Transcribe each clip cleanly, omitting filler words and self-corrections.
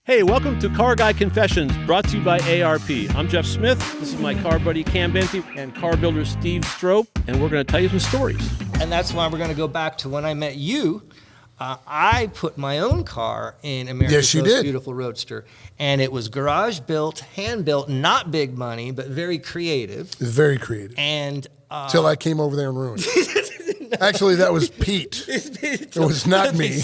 Hey, welcome to Car Guy Confessions, brought to you by ARP. I'm Jeff Smith. This is my car buddy Cam Benty and car builder Steve Strope, and we're going to tell you some stories. And that's why we're going to go back to when I met you. I put my own car in America's Most Beautiful Roadster, and it was garage built, hand built, not big money, but very creative. Very creative. And till I came over there and ruined it. Actually, that was Pete. It was not me.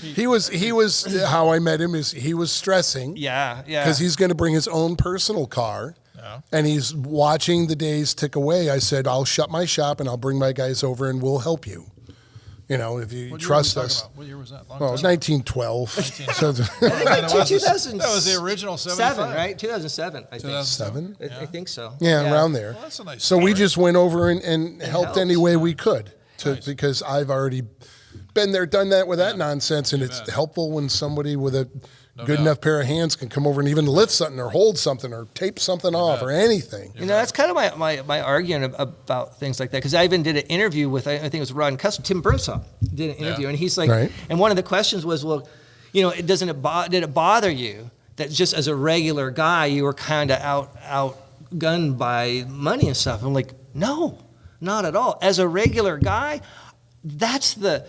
He was how I met him is he was stressing. Yeah. Because he's going to bring his own personal car. Yeah. And he's watching the days tick away. I said, I'll shut my shop and I'll bring my guys over and we'll help you. You know, if you trust us. What year was that? Well, it was 1912. So that was the original 75. Right? 2007, I think. 2007? I think so. Yeah, around there. Well, that's a nice so story. We just went over and helped any way we could because I've already been there, done that with that nonsense, and it's helpful when somebody with a good enough pair of hands can come over and even lift something or hold something or tape something off or anything. You know, that's kind of my argument about things like that, because I even did an interview with, I think it was Rod and Custom, Tim Burnsaw did an interview, and he's like, and one of the questions was, well, you know, did it bother you that just as a regular guy you were kind of outgunned by money and stuff? I'm like, no, not at all. As a regular guy, that's the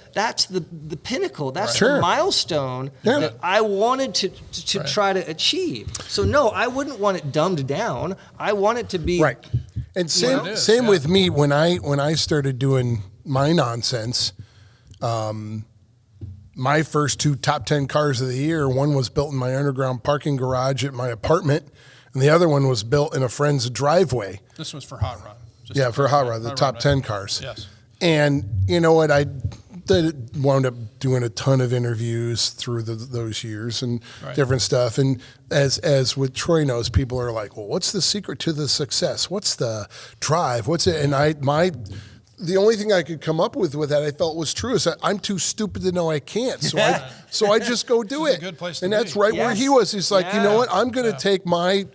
pinnacle. That's the milestone that I wanted to try to achieve. So no, I wouldn't want it dumbed down. I want it to be right. And same with me when I started doing my nonsense. My first two top 10 cars of the year, one was built in my underground parking garage at my apartment, and the other one was built in a friend's driveway. This was for Hot Rod. For Hot Rod, the top 10 cars. Yes. And you know what? I wound up doing a ton of interviews through those years and different stuff. And as with Troy knows, people are like, well, what's the secret to the success? What's the drive? What's it? And the only thing I could come up with that I felt was true is that I'm too stupid to know I can't. So I just go do it. A good place to and that's be. right where he was. He's like, you know what? I'm going to take my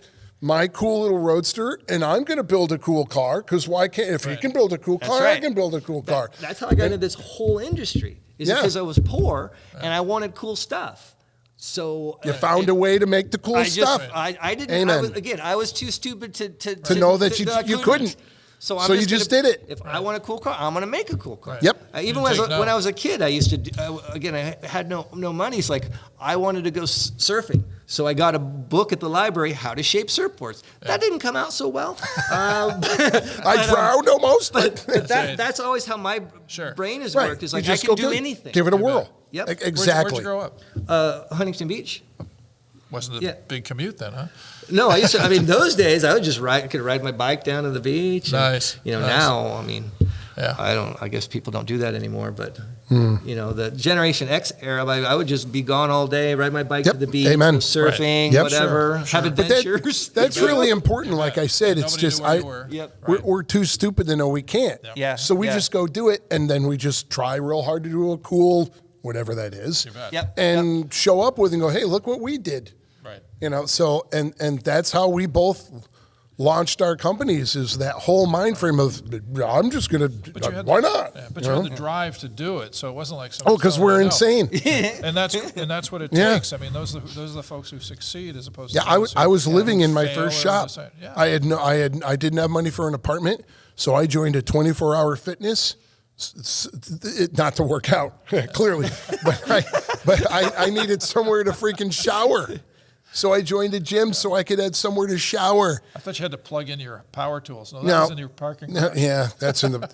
cool little Roadster, and I'm going to build a cool car, because why can't, if he can build a cool car, I can build a cool car. That's how I got into this whole industry, because I was poor, and I wanted cool stuff. So you found a way to make the cool stuff. I didn't, I was too stupid to know that you couldn't. So you just did it. If I want a cool car, I'm going to make a cool car. Yep. Even when I was a kid, I used to, I had no money. It's like, I wanted to go surfing. So I got a book at the library, How to Shape Surfboards. That didn't come out so well. I drowned almost. But that's always how my brain has worked. It's like, I can do anything. Give it a whirl. Yep. Exactly. Where'd you grow up? Huntington Beach. Wasn't a big commute then, huh? No, I used to. I mean, those days I would just could ride my bike down to the beach. Nice. And, now, I mean, I guess people don't do that anymore. But you know, the Generation X era, I would just be gone all day, ride my bike to the beach, go surfing, whatever, have adventures. That's really important. Like I said, it's just we're too stupid to know we can't. Yeah. So we just go do it, and then we just try real hard to do a cool whatever that is, and show up with and go, hey, look what we did. Right. You know, so and that's how we both launched our companies, is that whole mind frame of I'm just gonna why not? Yeah, but you had the drive to do it, so it wasn't like because we're insane. and that's what it takes. I mean, those are the folks who succeed as opposed to I was living in my first shop. I didn't have money for an apartment, so I joined a 24-hour fitness. Not to work out, clearly, but I needed somewhere to freaking shower. So I joined a gym so I could have somewhere to shower. I thought you had to plug in your power tools. No, that was in your parking garage. Yeah, that's in the,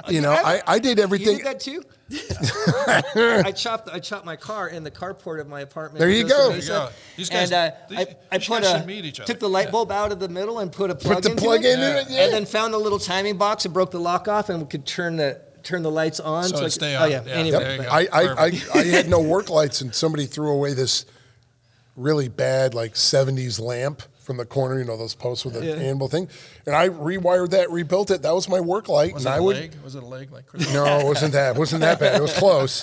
I did everything. You did that too? I chopped my car in the carport of my apartment. There you go. These guys, I took the light bulb out of the middle and put a plug into it. And then found the little timing box and broke the lock off and could turn the lights on. So it'd stay on. Anyway. I had no work lights, and somebody threw away this really bad, like 70s lamp from the corner, you know, those posts with the anvil thing. And I rewired that, rebuilt it. That was my work light. Was it a leg? Was it a leg like Chris? No, it wasn't that. It wasn't that bad. It was close.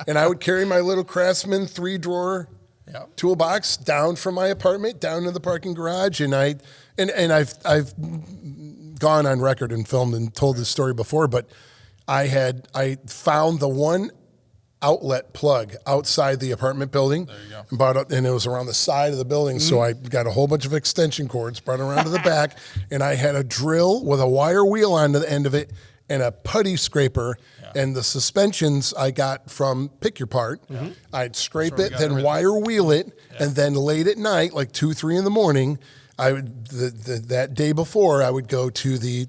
And I would carry my little Craftsman 3-drawer toolbox down from my apartment down to the parking garage. And I've gone on record and filmed and told this story before, but I found the one outlet plug outside the apartment building. There you go. And it was around the side of the building. So I got a whole bunch of extension cords, brought it around to the back, and I had a drill with a wire wheel on the end of it and a putty scraper. Yeah. And the suspensions I got from Pick Your Part. Yeah. I'd scrape it, then wire wheel it, and then late at night, like 2, 3 in the morning, I would that day before I would go to the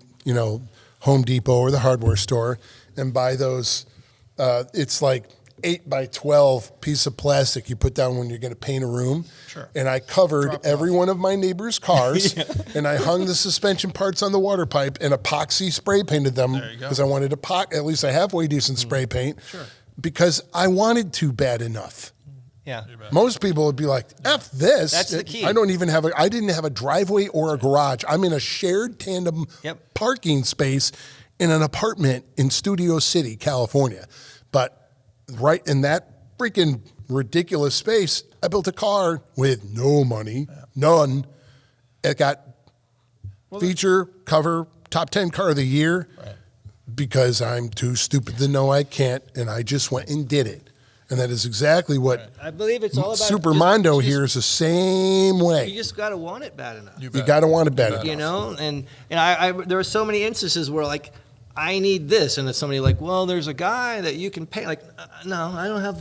Home Depot or the hardware store and buy those. It's like 8x12 piece of plastic you put down when you're going to paint a room. Sure. And I covered every one of my neighbor's cars, and I hung the suspension parts on the water pipe and epoxy spray painted them because I wanted at least a halfway decent spray paint. Sure. Because I wanted to bad enough. Yeah. Most people would be like, F this. That's the key. I didn't have a driveway or a garage. I'm in a shared tandem parking space in an apartment in Studio City, California. But right in that freaking ridiculous space, I built a car with no money, none. It got feature, cover, top 10 car of the year because I'm too stupid to know I can't, and I just went and did it. And that is exactly what I believe it's all about. Super Mondo here is the same way. You just got to want it bad enough. You got to want it bad enough. You know, and I there were so many instances where like, I need this, and then somebody like, well, there's a guy that you can pay. Like, no, I don't have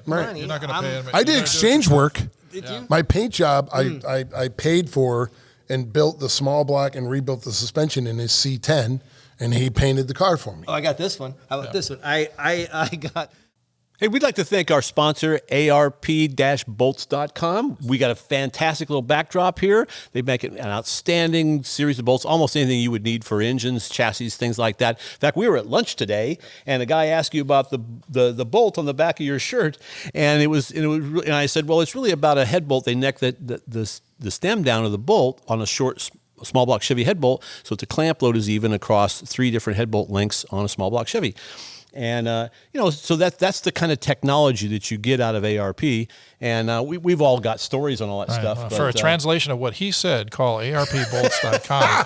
money. You're not going to pay him. I did exchange work. Did you? My paint job, I paid for and built the small block and rebuilt the suspension in his C10, and he painted the car for me. Oh, I got this one. How about this one? I got. Hey, we'd like to thank our sponsor, ARP-bolts.com. We got a fantastic little backdrop here. They make an outstanding series of bolts, almost anything you would need for engines, chassis, things like that. In fact, we were at lunch today, and a guy asked you about the bolt on the back of your shirt, and I said, well, it's really about a head bolt. They neck the stem down of the bolt on a short, small block Chevy head bolt, so that the clamp load is even across 3 different head bolt lengths on a small block Chevy. And, so that's the kind of technology that you get out of ARP. And we've all got stories on all that stuff. Well, for a translation of what he said, call ARPbolts.com.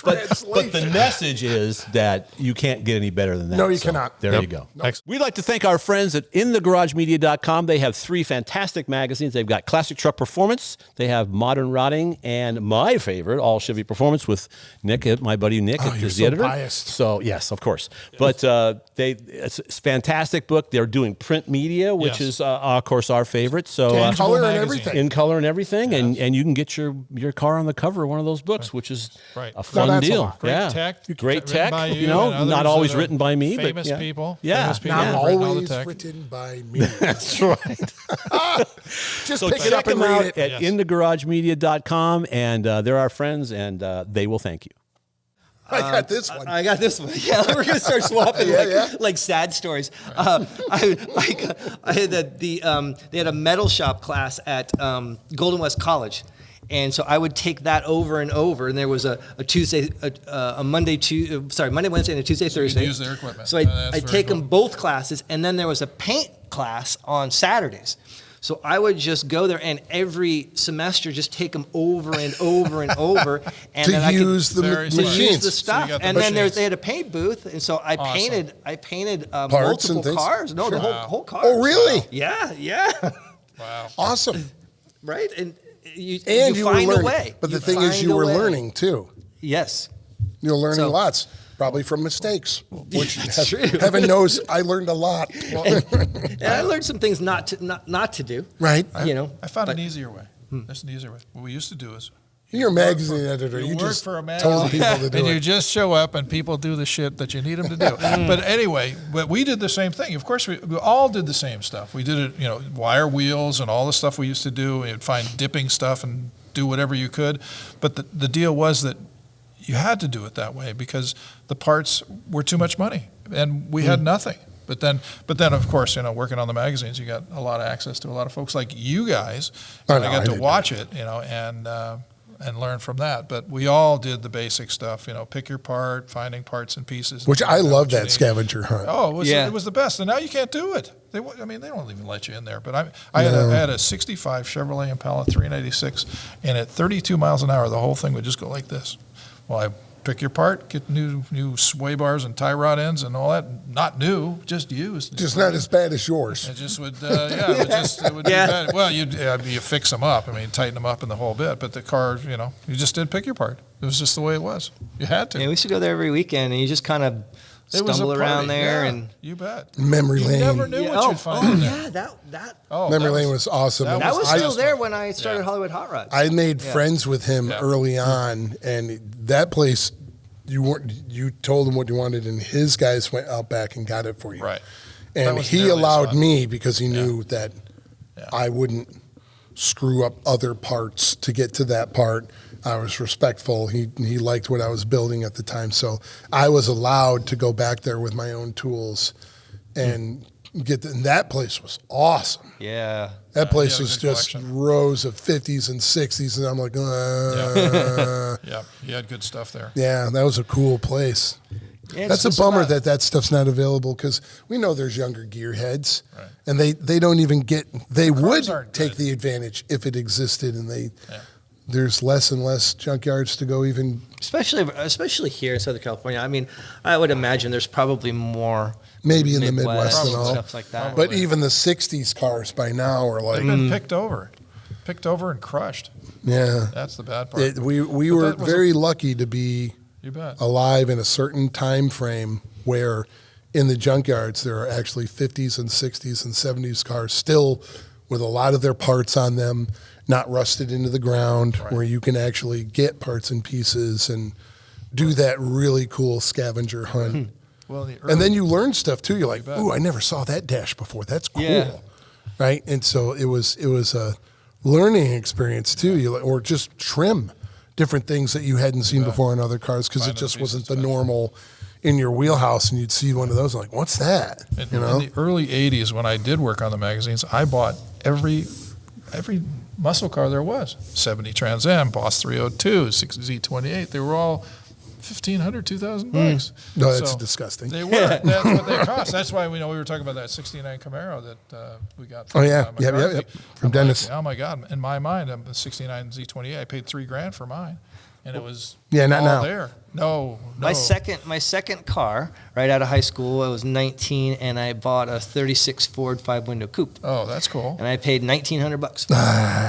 But the message is that you can't get any better than that. No, you cannot. There you go. Nope. We'd like to thank our friends at InTheGarageMedia.com. They have 3 fantastic magazines. They've got Classic Truck Performance. They have Modern Rotting and my favorite, All Chevy Performance with Nick, my buddy Nick, you're the editor. Biased. So, yes, of course. But it's a fantastic book. They're doing print media, which is, of course, our favorite. So in color and everything. In color and everything, and you can get your car on the cover of one of those books, which is a fun deal. Great tech. Great tech. By you know, not always written by me, famous but people. Yeah, famous people not written all the always tech. written by me. That's right. Just So pick it check up and them read out it. at InTheGarageMedia.com, and they're our friends, and they will thank you. I got this one. I got this one. Yeah, we're gonna start swapping like sad stories. I had they had a metal shop class at Golden West College, and so I would take that over and over. And there was a Tuesday, Monday, Wednesday, and a Tuesday, Thursday. Use their equipment. So I'd take them both classes, and then there was a paint class on Saturdays. So I would just go there and every semester just take them over and over and over, and to then use the use machines. the stuff. So and then they had a paint booth, and so I painted multiple cars. No, the whole car. Oh, really? Yeah. Wow. Awesome. Right, and you were find learning. a way. But the thing is, you were learning too. Yes. You're learning So- lots, probably from mistakes. Which That's true. heaven knows I learned a lot. And I learned some things not to do. Right. I found an easier way. There's an easier way. What we used to do is You're a magazine editor. You work just for a magazine. told people to do and it. you just show up and people do the shit that you need them to do. But anyway, we did the same thing. Of course, we all did the same stuff. We did it, wire wheels and all the stuff we used to do. You'd find dipping stuff and do whatever you could. But the deal was that you had to do it that way because the parts were too much money and we had nothing. But then, of course, working on the magazines, you got a lot of access to a lot of folks like you guys. And I got to watch it, and learn from that. But we all did the basic stuff, pick your part, finding parts and pieces. Which I love that scavenger hunt. Oh, it was the best. And now you can't do it. They don't even let you in there. But I had a 65 Chevrolet Impala 386, and at 32 miles an hour, the whole thing would just go like this. Well, I pick your part, get new sway bars and tie rod ends and all that. Not new, just used. Just not as bad as yours. It just would, it would be bad. Well, you fix them up. I mean, tighten them up in the whole bit. But the car, you just did pick your part. It was just the way it was. You had to. Yeah, we used to go there every weekend, and you just kind of stumble around there, and you bet. Memory Lane. You never knew what you'd find in there. Memory Lane was awesome. That was still there when I started Hollywood Hot Rods. I made friends with him early on, and that place, you told him what you wanted, and his guys went out back and got it for you. Right. And he allowed me because he knew that I wouldn't screw up other parts to get to that part. I was respectful. He liked what I was building at the time, so I was allowed to go back there with my own tools and and that place was awesome. Yeah. That place was just rows of 50s and 60s, and I'm like, Yeah, you had good stuff there. Yeah, that was a cool place. Yeah, that's a bummer that stuff's not available, because we know there's younger gearheads, and they don't even they would take the advantage if it existed, and there's less and less junkyards to go even. Especially here in Southern California. I mean, I would imagine there's probably more. Maybe in the Midwest and all. Stuff like that. But even the 60s cars by now are like. They've been picked over and crushed. Yeah. That's the bad part. We were very lucky to be alive in a certain time frame where in the junkyards there are actually 50s and 60s and 70s cars still with a lot of their parts on them, not rusted into the ground, where you can actually get parts and pieces and do that really cool scavenger hunt. Well, and then you learn stuff too. You're like, ooh, I never saw that dash before. That's cool, right? And so it was a learning experience too. Or just trim different things that you hadn't seen before in other cars, because it just wasn't the normal in your wheelhouse. And you'd see one of those, like, what's that? In the early '80s, when I did work on the magazines, I bought every muscle car there was. 70 Trans Am, Boss 302, Z28. They were all $1,500, $2,000. No, that's disgusting. They were. That's what they cost. That's why we were talking about that '69 Camaro that we got. From from Dennis. Like, oh my God! In my mind, I'm a '69 Z28. I paid $3,000 for mine, and it was not all now. there. No. My second car right out of high school, I was 19, and I bought a '36 Ford 5-window coupe. Oh, that's cool. And I paid $1,900.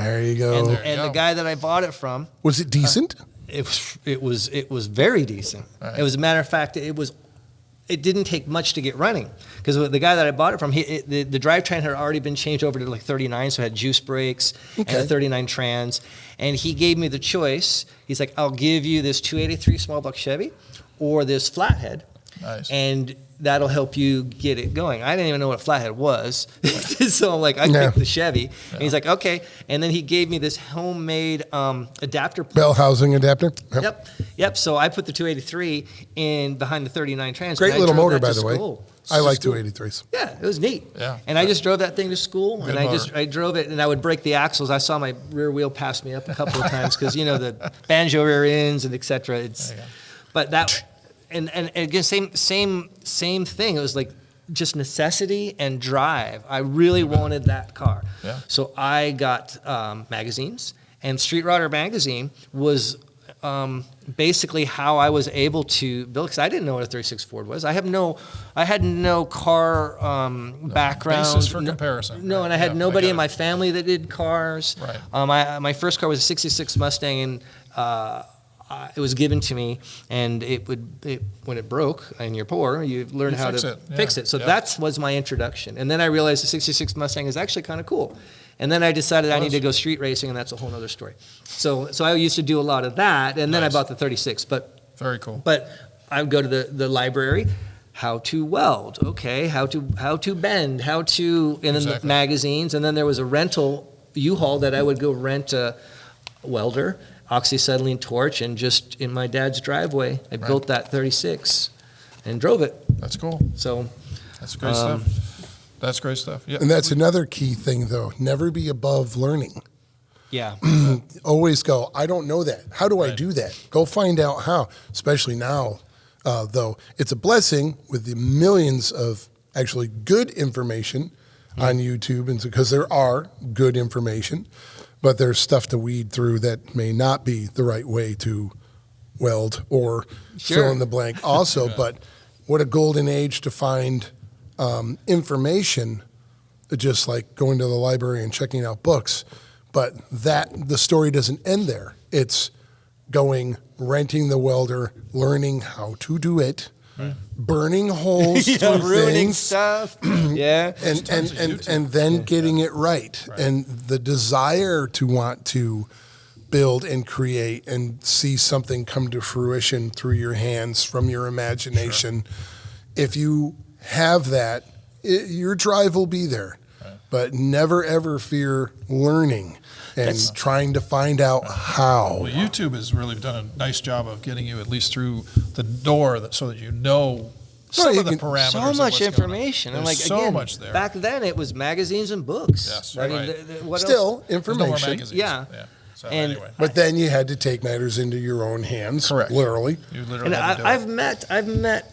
There you go. And the guy that I bought it from, was it decent? It was very decent. Right. It was, a matter of fact, it didn't take much to get running, because the guy that I bought it from, the drivetrain had already been changed over to like 39, so it had juice brakes and a 39 Trans, and he gave me the choice. He's like, I'll give you this 283 small block Chevy or this flathead. Nice. And that'll help you get it going. I didn't even know what a flathead was. So I'm like, I picked the Chevy. And he's like, okay. And then he gave me this homemade adapter. Bell housing adapter? Yep. So I put the 283 in behind the 39 Trans. Great little motor, by the way. I like 283s. Yeah, it was neat. Yeah. And I just drove that thing to school, and I drove it, and I would break the axles. I saw my rear wheel pass me up a couple of times, because the banjo rear ends and et cetera. But that. And again, same thing. It was like just necessity and drive. I really wanted that car. Yeah. So I got magazines, and Street Rodder magazine was basically how I was able to build, because I didn't know what a 36 Ford was. I had no car background. Basis for comparison. No, and I had nobody in my family that did cars. Right. My first car was a 66 Mustang, and it was given to me, and when it broke and you're poor, you learn how to fix it. So that was my introduction. And then I realized the 66 Mustang is actually kind of cool. And then I decided I need to go street racing, and that's a whole other story. So I used to do a lot of that, and then I bought the 36. Very cool. But I would go to the library. How to weld, okay? How to bend, and then the magazines, and then there was a rental U-Haul that I would go rent a welder, oxyacetylene torch, and just in my dad's driveway, I built that 36 and drove it. That's cool. So that's great stuff. That's great stuff. Yeah. And that's another key thing, though. Never be above learning. Yeah. Always go, I don't know that. How do I do that? Go find out how, especially now, though. It's a blessing with the millions of actually good information on YouTube, and because there are good information, but there's stuff to weed through that may not be the right way to weld or fill in the blank also. But what a golden age to find information, just like going to the library and checking out books. But the story doesn't end there. It's going, renting the welder, learning how to do it, burning holes through ruining things, stuff. Yeah. and then getting it right. And the desire to want to build and create and see something come to fruition through your hands, from your imagination. If you have that, your drive will be there. But never ever fear learning and trying to find out how. Well, YouTube has really done a nice job of getting you at least through the door, so that you know some of the parameters. So much information. And so again, much there. Back then it was magazines and books. Yes, I mean, right. what Still, else? There's no more information. magazines. Yeah. So And- anyway, But then you had to take matters into your own hands. Correct. Literally. you literally And had to do I've met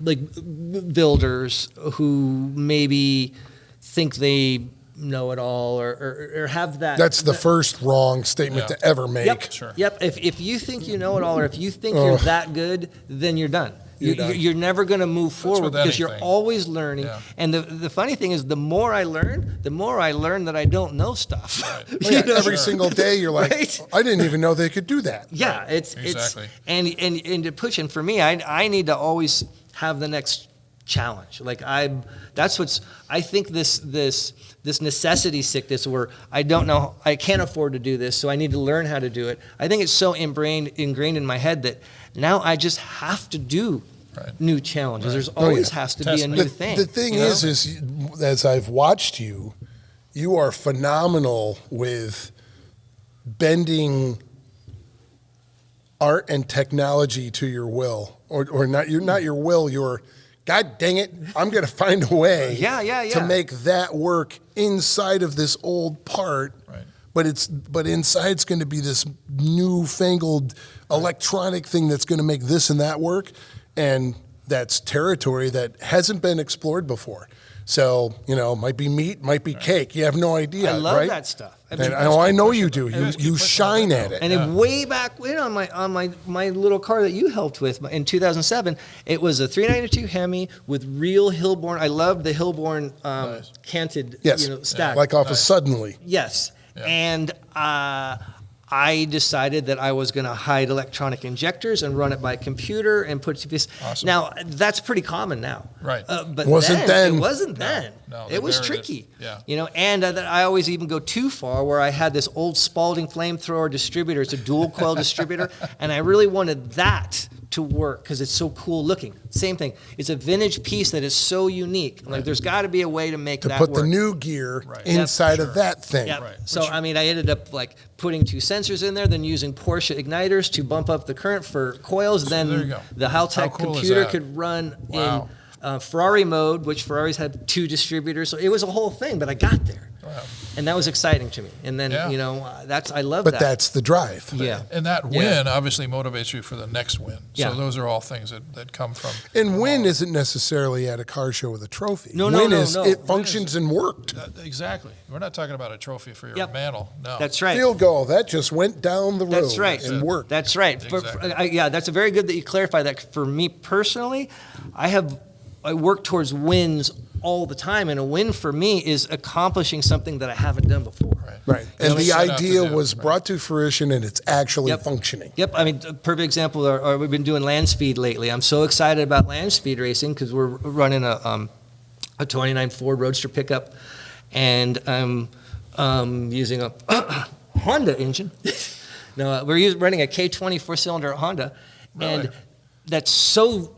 like builders who maybe think they know it all or have that. That's the first wrong statement Yeah. to ever make. Yep. Sure. Yep. If you think you know it all, or if you think you're that good, then you're done. You're done. You're never going to move forward with because you're anything. always learning. Yeah. And the funny thing is, the more I learn that I don't know stuff. Right. Oh, yeah, every single day you're like, Right? I didn't even know they could do that. Yeah, Exactly. it's and to push. And for me, I need to always have the next challenge. Like I think this necessity sickness where I don't know, I can't afford to do this, so I need to learn how to do it. I think it's so ingrained in my head that now I just have to do new challenges. There's always has to be a new thing. The thing is, as I've watched you, you are phenomenal with bending art and technology to your will, or not your will, your God dang it, I'm going to find a way to make that work inside of this old part. Right. But inside's going to be this newfangled electronic thing that's going to make this and that work. And that's territory that hasn't been explored before. So, might be meat, might be cake. You have no idea, I love right? that stuff. I know you do. You shine at it. And then way back when on my little car that you helped with in 2007, it was a 392 Hemi with real Hillborn. I loved the Hillborn canted stack. Like off of Suddenly. Yes. Yeah. And I decided that I was going to hide electronic injectors and run it by computer and put this. Awesome. Now that's pretty common now. Right. But It wasn't then. It wasn't then. No, it was there it tricky. is. Yeah. And I always even go too far where I had this old Spalding flamethrower distributor. It's a dual coil distributor, and I really wanted that to work because it's so cool looking. Same thing. It's a vintage piece that is so unique. Like there's got to be a way to make that put work. the new gear inside of that thing. Yep. Right. So I ended up like putting two sensors in there, then using Porsche igniters to bump up the current for coils. Then there you go. the Haltech Cool computer could run in Ferrari mode, which Ferraris had two distributors. So it was a whole thing, but I got there. Wow. And that was exciting to me. And then, I love that. But that's the drive. Yeah. And that win obviously motivates you for the next win. Yeah. So those are all things that come from. And win isn't necessarily at a car show with a trophy. No. It functions and worked. Exactly. We're not talking about a trophy for your mantle. No. That's right. Field goal, that just went down the road That's right. and worked. That's right. Exactly. That's a very good that you clarify that. For me personally, I work towards wins all the time, and a win for me is accomplishing something that I haven't done before. Right. And the set out to idea do. was brought to fruition, and it's actually functioning. Yep. A perfect example are we've been doing land speed lately. I'm so excited about land speed racing because we're running a 29 Ford Roadster pickup, and I'm using a Honda engine. No, we're running a K20 4-cylinder Honda, and that's so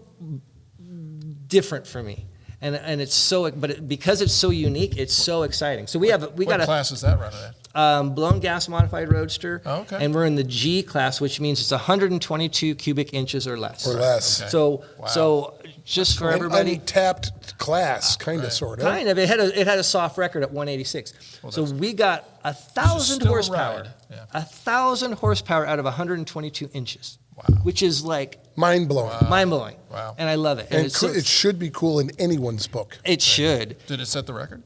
different for me. And it's so, because it's so unique, it's so exciting. So we got What class is that running at? blown gas modified Roadster, okay. and we're in the G class, which means it's 122 cubic inches or less. Okay. So just for everybody, untapped class, kind of, sort of. kind of, it had a soft record at 186. So we got 1,000 still a horsepower, ride. Yeah. 1,000 horsepower out of 122 inches. Wow. Which is like mind-blowing. mind-blowing. Wow. And I love it. And it should be cool in anyone's book. It should. Did it set the record?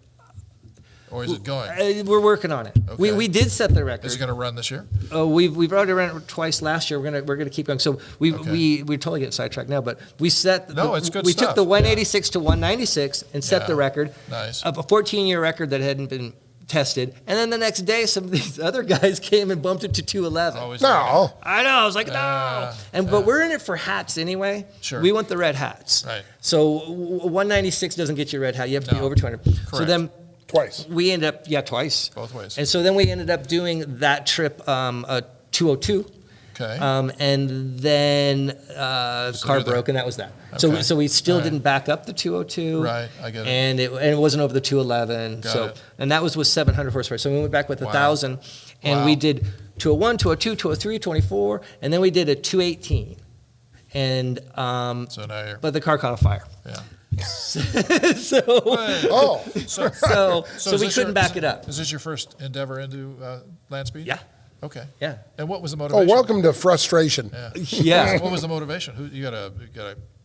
or is it going? We're working on it. Okay. We did set the record. Is it going to run this year? We've already run it twice last year. We're gonna keep going. So we're totally getting sidetracked now, but we set. It's good we stuff. took the 186 to 196 and set the record. Nice. Of a 14-year record that hadn't been tested, and then the next day, some of these other guys came and bumped it to 211. No, I know. I was like, no. But we're in it for hats anyway. Sure. We want the red hats. Right. So 196 doesn't get you a red hat. You have to be over 200. Correct. So then twice. we ended up, twice. Both ways. And so then we ended up doing that trip, 202. Okay. And then the car broke, and that was that. Okay. So we still All right. didn't back up the 202. Right, I get it. And it wasn't over the 211. Got it. And that was with 700 horsepower. So we went back with 1,000, and Wow. we did 201, 202, 203, 224, and then we did a 218. And So now you're. but the car caught on fire. Yeah. So So we couldn't back it up. Is this your first endeavor into land speed? Yeah. Okay. Yeah. And what was the Oh, motivation? welcome to frustration. Yeah. What was the motivation? Who you got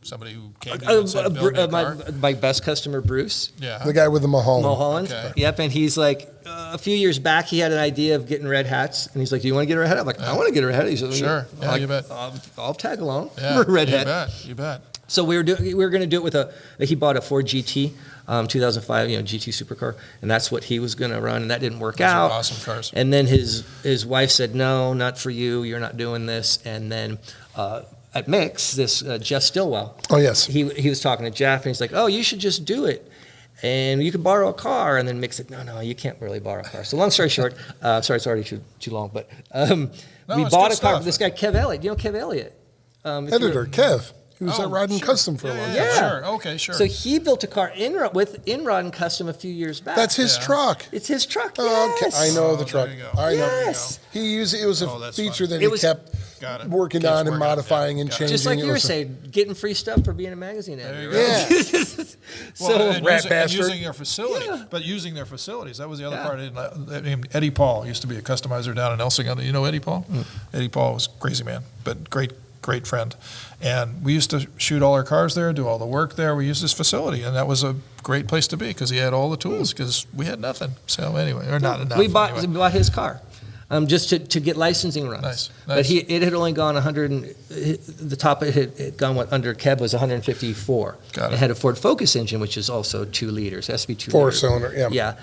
somebody who came to you and said, build me a car? My best customer, Bruce. Yeah. The guy with the Mulholland. Mulholland. Okay. Yep, and he's like, a few years back, he had an idea of getting red hats, and he's like, "Do you want to get a red hat?" I'm like, "I want to get a red hat." He's like, Sure. Yeah, like, you bet. I'll tag along Yeah. for a red you hat. Bet. You bet. So we were going to do it with he bought a Ford GT, 2005, GT supercar, and that's what he was going to run, and that didn't work Those are out. awesome cars. And then his wife said, "No, not for you. You're not doing this." And then at Mix, this Jeff Stillwell. Oh, yes. He was talking to Jeff, and he's like, "Oh, you should just do it, and you could borrow a car." And then Mick said, "No, you can't really borrow a car." So long story short, sorry, it's already too long, but we it's bought good a car stuff. from this guy, Kev Elliott. Do you know Kev Elliott? Editor, Kev. He was at Riding sure. Custom for a while. Yeah. Sure. Okay, sure. So he built a car with Inrod and Custom a few years back. That's his truck. It's his truck. Oh, okay. Yes. I know the there truck. you go. I know. Yes. He used it was a that's feature fun. that It he was- kept Got it. working Keeps on and working on it. modifying Yeah. and Got it. changing. Just like It you were was a- saying, getting free stuff for being a magazine editor. There you right? Well, and rat using, bastard. using your facility, but using their facilities. That was the other part. I didn't, Eddie Paul used to be a customizer down in Elsing. You know Eddie Paul? Eddie Paul was a crazy man, but great friend. And we used to shoot all our cars there, do all the work there. We used his facility, and that was a great place to be because he had all the tools because we had nothing. So anyway, or not enough. We bought anyway. his car. Just to get licensing runs. Nice. But it had only gone 100, the top it had gone under Kev was 154. Got it. It had a Ford Focus engine, which is also 2 liters. It has to be 2 Four-cylinder, yeah. Yeah.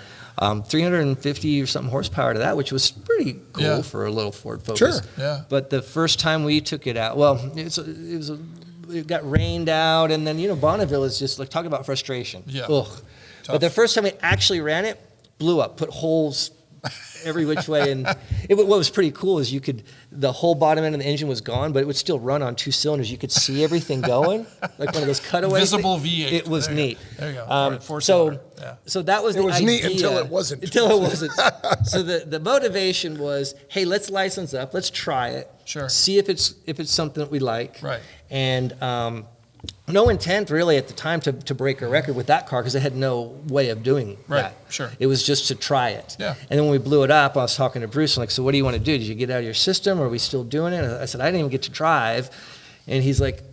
350 or something horsepower to that, which was pretty cool Yeah. for a little Ford Focus. Sure. Yeah. But the first time we took it out, it got rained out, and then Bonneville is just like talk about frustration. Yeah. Ugh. Tough. But the first time we actually ran it, blew up, put holes every which way, and what was pretty cool is the whole bottom end of the engine was gone, but it would still run on 2 cylinders. You could see everything going, like one of those cutaways. Visible V8. It was There you go. neat. There you go. All right, 4-cylinder. Yeah. So that was It the was idea. neat until it wasn't. Until it wasn't. So the motivation was, hey, let's license up, let's try it, Sure. see if it's something that we like, Right. And no intent really at the time to break a record with that car because it had no way of doing Right, that. sure. It was just to try it. Yeah. And then when we blew it up, I was talking to Bruce, I'm like, so what do you want to do? Did you get out of your system? Or are we still doing it? And I said, I didn't even get to drive. And he's like,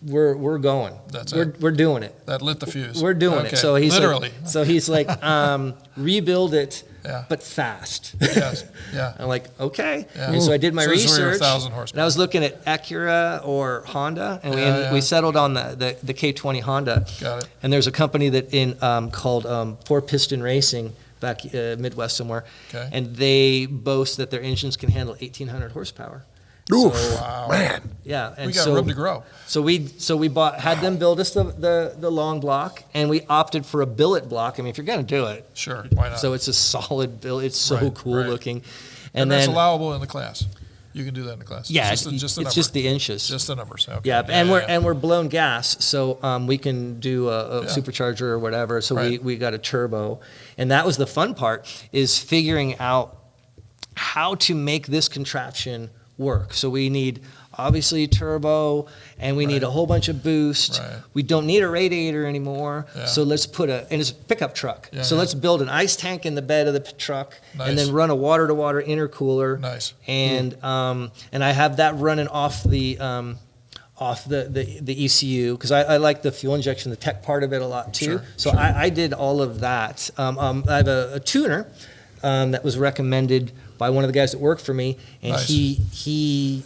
we're going. That's we're, it. We're doing it. That lit the fuse. We're doing Okay. it. So he's literally. rebuild it, Yeah. but fast. Yes. Yeah. I'm like, okay. Yeah. And so I did my So this is where your research. 1,000 horsepower. And I was looking at Acura or Honda, and Yeah. we settled on the K20 Honda. Got it. And there's a company called Four Piston Racing back Midwest somewhere, Okay. and they boast that their engines can handle 1,800 horsepower. Oof, Wow. man. Yeah, and We got so room to grow. So we had them build us the long block, and we opted for a billet block. I mean, if you're going to do it, Sure. Why not? so it's a solid billet. It's so Right, cool right. looking, and that's then allowable in the class. You can do that in the class. yeah, It's it's just the number. just the inches. Just the numbers. Okay. Yeah, and we're blown gas, so we can do a Yeah. supercharger or whatever. So Right. we got a turbo, and that was the fun part is figuring out how to make this contraption work. So we need obviously turbo, and we need Right. a whole bunch of boost. Right. We don't need a radiator anymore, Yeah. so let's and it's a pickup truck. Yeah, so yeah. let's build an ice tank in the bed of the truck, Nice. and then run a water-to-water intercooler. Nice. And I have that running off the off the ECU, because I like the fuel injection, the tech part of it a lot too. Sure, So sure. I did all of that. I have a tuner that was recommended by one of the guys that work for me, and Nice. they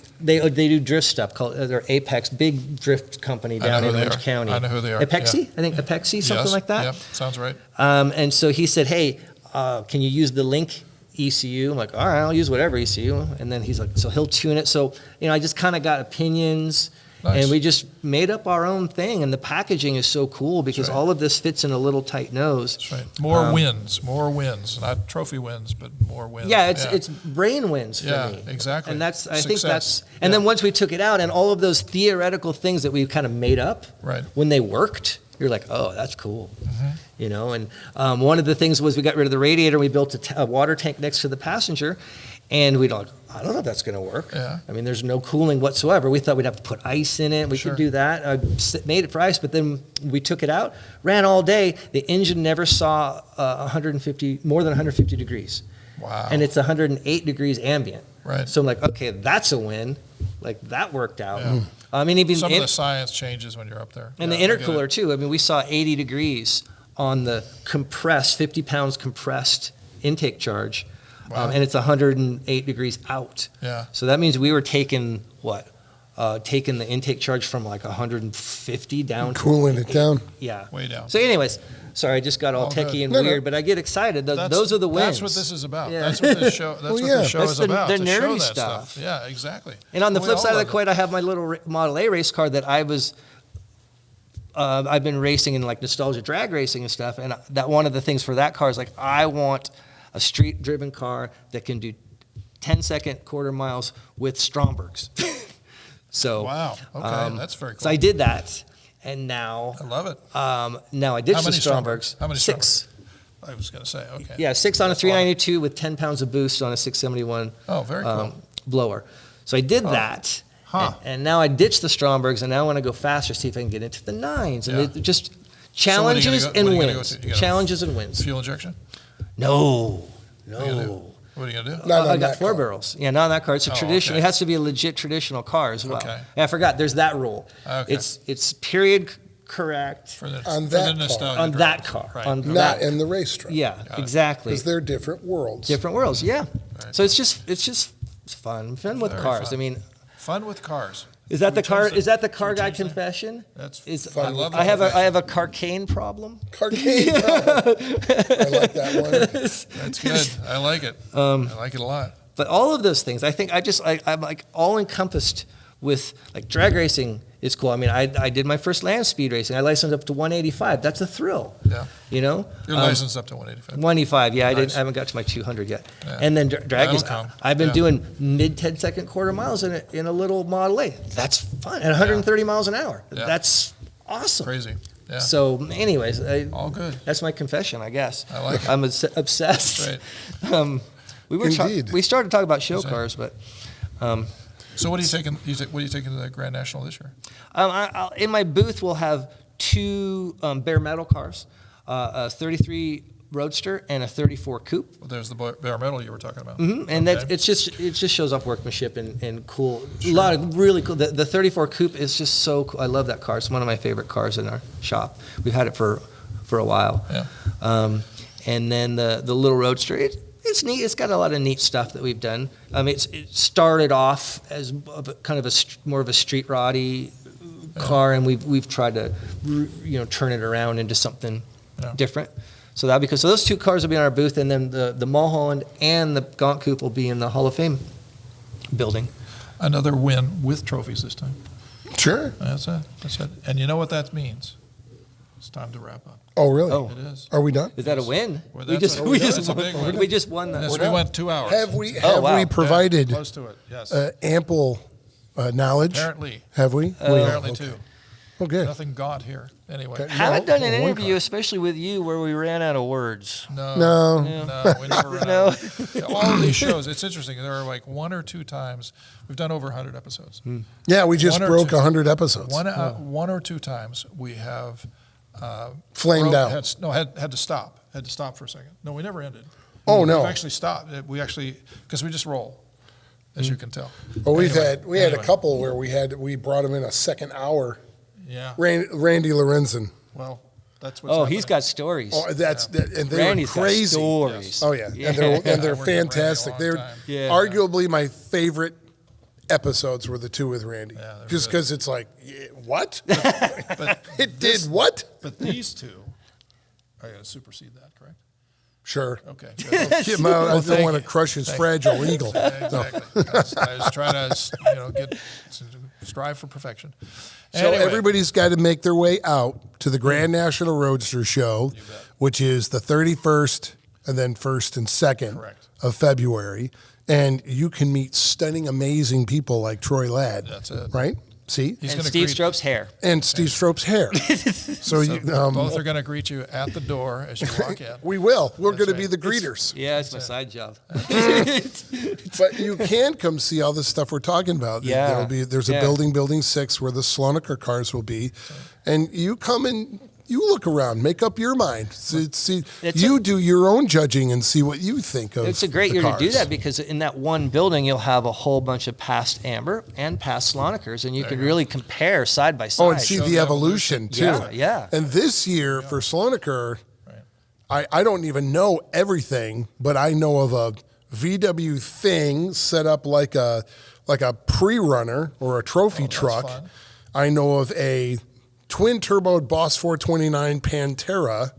do drift stuff called they're Apex, big drift company I know down who in they Orange are. County. I know who they are. Apexi, Yeah. I think Apexi, something Yes. like that. Yep, sounds right. And so he said, hey, can you use the Link ECU? I'm like, all right, I'll use whatever ECU. And then he's like, so he'll tune it. So, I just kind of got opinions. Nice. And we just made up our own thing. And the packaging is so cool because right. all of this fits in a little tight nose. That's right. More wins, not trophy wins, but more wins. Yeah, it's brain wins for Yeah, me. exactly. And I think Success. that's, and then once we took it out and all of those theoretical things that we kind of made up, Right. when they worked, you're like, oh, that's cool. And one of the things was we got rid of the radiator. We built a water tank next to the passenger, and we don't know if that's going to work. Yeah. I mean, there's no cooling whatsoever. We thought we'd have to put ice in it. We Sure. could do that. I made it for ice, but then we took it out, ran all day. The engine never saw more than 150 degrees. Wow. And it's 108 degrees ambient. Right. So I'm like, okay, that's a win. Like, that worked out. Yeah. I mean, even Some of the science changes when you're up there. and Yeah, the I get it. intercooler too. I mean, we saw 80 degrees on the compressed, 50 pounds compressed intake charge, Wow. and it's 108 degrees out. Yeah. So that means we were taking taking the intake charge from like 150 down. Cooling it down. Yeah. Way down. So, anyways, sorry, I just got all All techie good. and No, no. weird, but I get excited. Those are the wins. That's what this is about. Yeah. That's what this show. That's Well, what yeah. this show That's is the about. to show nerdy that stuff. Yeah, exactly. And on the We flip all side of the love coin, I have my little Model A race car that I've been racing in like nostalgia drag racing and stuff. And that one of the things for that car is like, I want a street driven car that can do 10-second quarter miles with Strombergs. So Wow. Okay, that's very cool. So I did that, and now I love it. now I ditched How the many Strombergs. How many 6. I was going to say, okay. Yeah, 6 on a That's a lot. 392 with 10 pounds of boost on a 671 Oh, very cool. blower. So I did that. Huh. And now I ditched the Strombergs, and now I want to go faster, see if I can get into the 9s. And Yeah. it just So what are you challenges gonna go- and what are you gonna go wins. to? You gotta- Challenges and wins. Fuel injection? No. What are you gonna do? What are you going to do? Not I on got that 4 car. barrels. Yeah, not on that car. It's a Oh, traditional. okay. It has to be a legit traditional car as well. Okay. Yeah, I forgot. There's that rule. Okay. It's period correct For the, On for that the car. nostalgia on drive. that car. Right. On Not that. in the racetrack. Yeah, it. exactly. Because they're different worlds. Different worlds. Yeah. Right. So it's just fun with Very cars. fun. I mean, Fun with cars. is that the Should we car? change that? Is that the Should car we guy change that? confession? That's Is Fun I love with I have that. a carcane problem. Carcade. I like that one. That's good. I like it. I like it a lot. But all of those things, I think I'm like all encompassed with like drag racing is cool. I mean, I did my first land speed racing. I licensed up to 185. That's a thrill. Yeah. You know? You're licensed up to 185. 185. Yeah, Nice. I haven't got to my 200 yet. Yeah. And then drag That'll is. come. I've been Yeah. doing mid 10-second quarter miles in a little Model A. That's fun. At 130 miles an hour. Yeah. That's awesome. Crazy. Yeah. So, anyways, All good. that's my confession, I guess. I like it. I'm obsessed. Great. Indeed. We started talking about show Is that- cars, but So what are you taking? What are you taking to the Grand National this year? in my booth we'll have 2 bare metal cars, a 33 Roadster and a 34 Coupe. Well, there's the bare metal you were talking about. And Okay. it just shows off workmanship and cool. A lot of really cool. The 34 Coupe is just so cool. I love that car. It's one of my favorite cars in our shop. We've had it for a while. Yeah. And then the little Roadster. It's neat. It's got a lot of neat stuff that we've done. It started off as kind of more of a street roddy car, and we've tried to turn it around into something different. So those 2 cars will be in our booth, and then the Mulholland and the Gaunt Coupe will be in the Hall of Fame building. Another win with trophies this time. Sure. That's it. That's it. And you know what that means? It's time to wrap up. Oh, really? Oh. It is. Are we done? Is that a win? Well, We that's just a- we that's just a big win. we just won that. Yes, we went 2 hours. Have we wow. provided Close to it. Yes. ample knowledge? Apparently. Have we? Apparently okay. too. Oh, good. Nothing got here. Anyway. Okay. Haven't done an Well, one interview, car. especially with you, where we ran out of words. No. No. No, we never ran No. out. All of these shows, it's interesting. There are like 1 or 2 times, we've done over 100 episodes. Yeah, we just 1 or broke 2. 100 episodes. 1 or 2 times we have Flamed out. Had to stop. Had to stop for a second. No, we never ended. Oh, no. We've actually stopped. We actually, because we just roll. as you can tell. Well, we had a couple where we brought them in a second hour. Yeah. Randy Lorenzen. Well, that's what's he's got stories. Oh, and they Randy's were crazy. got stories. Oh yeah, and they're fantastic. They're arguably my favorite episodes were the two with Randy, just because it's like, what? But it did what? But these two are going to supersede that, correct? Sure. Okay. I don't want to crush his fragile eagle. Exactly. I was trying to strive for perfection. So Anyway. everybody's got to make their way out to the Grand National Roadster Show, which is the 31st and then 1st and 2nd Correct. of February. And you can meet stunning, amazing people like Troy Ladd. That's it. Right? See? And Steve Strope's hair. And Steve Strope's hair. So both are going to greet you at the door as you walk in. We will. We're going to right. be the greeters. Yeah, it's my side job. But you can come see all the stuff we're talking about. Yeah. There's a building 6, where the Slonaker cars will be. And you come and you look around, make up your mind. Do your own judging and see what you think of. It's a great the year cars. to do that, because in that one building you'll have a whole bunch of past Amber and past Slonakers, and you can really compare side by side. Oh, and see the evolution too. Yeah. And this year for Slonaker, I don't even know everything, but I know of a VW thing set up like a pre-runner or a trophy truck. Fun. I know of a twin-turboed Boss 429 Pantera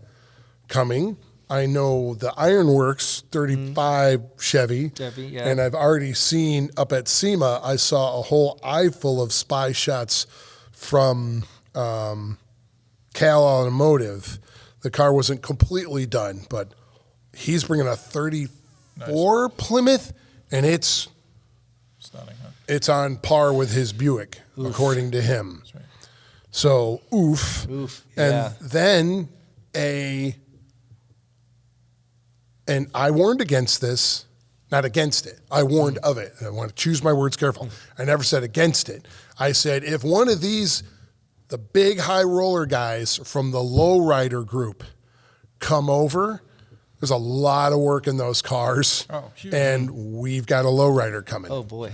coming. I know the Ironworks 35 Chevy. And I've already seen up at SEMA, I saw a whole eye full of spy shots from Cal Automotive. The car wasn't completely done, but he's bringing a 34 Plymouth, and it's Stunning, huh? it's on par with his Buick, according to him. That's right. So, oof. And then and I warned against this, not against it. I warned of it. I want to choose my words careful. I never said against it. I said, if one of these, the big high roller guys from the lowrider group come over, there's a lot of work in those cars. Oh, huge. And we've got a lowrider coming. Oh, boy.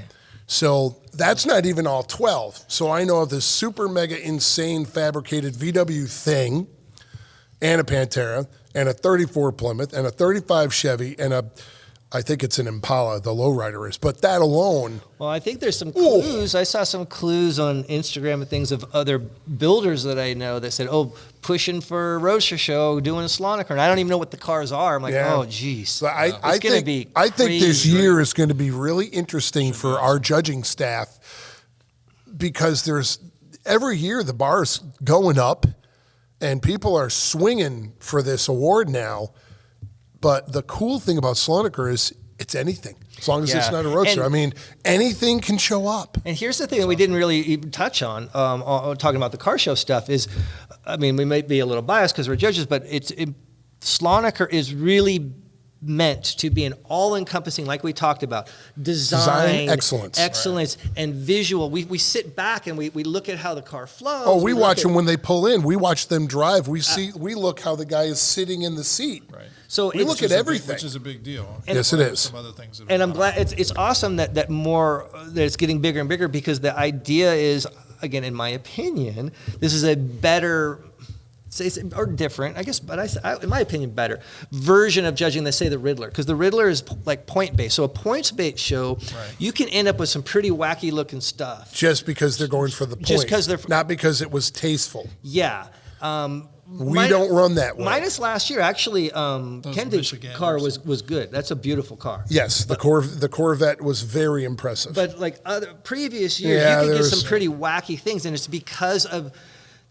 So that's not even all 12. So I know of this super mega insane fabricated VW thing and a Pantera and a 34 Plymouth and a 35 Chevy and I think it's an Impala, the lowrider is. But that alone. Well, I think there's some clues. I saw some clues on Instagram and things of other builders that I know that said, pushing for a Roadster show, doing a Slonaker. And I don't even know what the cars are. I'm like, oh, geez. So I think this year is going to be really interesting for our judging staff, because every year the bar is going up and people are swinging for this award now. But the cool thing about Slonaker is it's anything, as long as it's not a Roadster. I mean, anything can show up. And here's the thing that we didn't really even touch on, talking about the car show stuff is, I mean, we might be a little biased because we're judges, but Slonaker is really meant to be an all-encompassing, like we talked about, design excellence, and visual. We sit back and we look at how the car flows. Oh, we watch them when they pull in. We watch them drive. We look how the guy is sitting in the seat. Right. So we look at everything, which is a big deal. Yes, it is. Some other things and I'm glad it's awesome that it's getting bigger and bigger, because the idea is, again, in my opinion, this is a better, or different, I guess, but in my opinion, better version of judging than, say, the Riddler, because the Riddler is like point-based. So a points-based show, you can end up with some pretty wacky-looking stuff. Just because they're going for the point. Just because not because it was tasteful. Yeah. We don't run that way. Minus last year, actually, Kendig's car was good. That's a beautiful car. Yes, the Corvette was very impressive. But like other previous years, you could get some pretty wacky things, and it's because of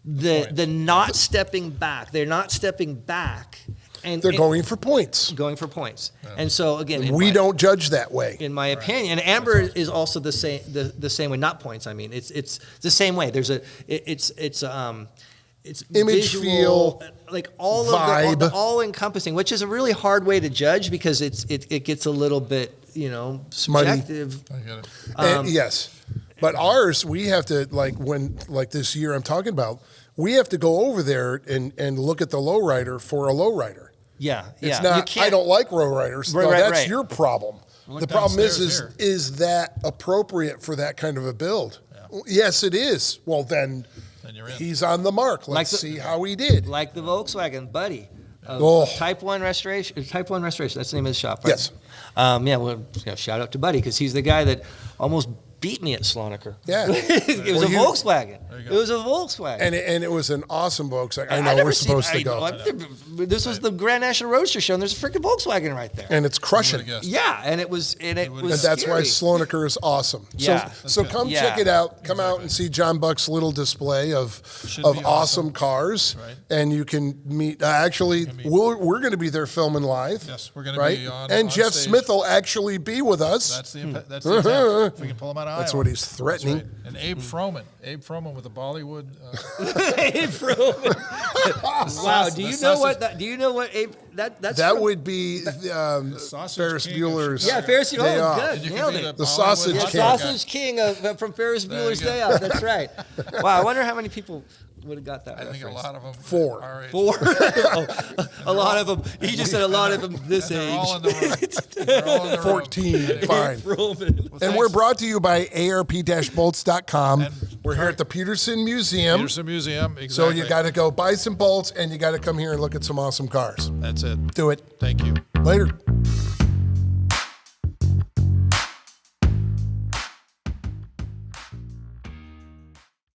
the not stepping back. They're not stepping back. And they're going for points. Going for points. Yeah. And so, again... we don't judge that way. In my opinion. And Amber is also the same way. Not points, I mean. It's the same way. There's it's image, visual, feel, like all vibe. of the all-encompassing, which is a really hard way to judge, because it gets a little bit, subjective. I get it. Yes. But ours, we have to, like this year I'm talking about, we have to go over there and look at the lowrider for a lowrider. Yeah, It's not, I don't like lowriders. That's your problem. The problem downstairs is that appropriate for that kind of a build? Yeah. Yes, it is. Well, then you're in. he's on the mark. Let's see how he did. Like the Volkswagen Buddy. Oh. Type 1 Restoration. Type 1 Restoration. That's the name of the shop, right? Yes. Yeah, well, shout out to Buddy because he's the guy that almost beat me at Slonaker. Yeah. It was a Volkswagen. There you It was a Volkswagen. And it was an awesome Volkswagen. I I've know never we're seen- supposed to go. This was the Grand National Roadster show, and there's a freaking Volkswagen right there. And it's crushing. Yeah, and it was And that's why scary. Slonaker is awesome. Yeah. So come Yeah. check it out. Come out and see John Buck's little display of Should be awesome cars. Right. And you can meet. Actually, we're going to be there filming live. Yes, we're going to right? be on. And on Jeff stage. Smith will actually be with us. That's the intent. If we can pull him out of That's Iowa. what he's threatening. That's right. And Abe Froman with the Bollywood. Wow, do you know what? Do you know what? That's That from- would be Sausage Ferris King Bueller's. Yeah, Ferris Day Bueller. Off. Good, And you nailed can be it. The Sausage Yeah, King. Sausage King from Ferris There you Bueller's go. Day Off. That's right. Wow, I wonder how many people would have got that. I think a reference. lot of them. 4. Our age. 4. A lot of them. He just said a lot of them this And they're all in age. the room. They're all in the room. 14. Fine. Roman. And we're brought to you by ARP-bolts.com. And We're here at the Peterson Museum. Peterson Museum. So Exactly. you got to go buy some bolts and you got to come here and look at some awesome cars. That's it. Do it. Thank you. Later.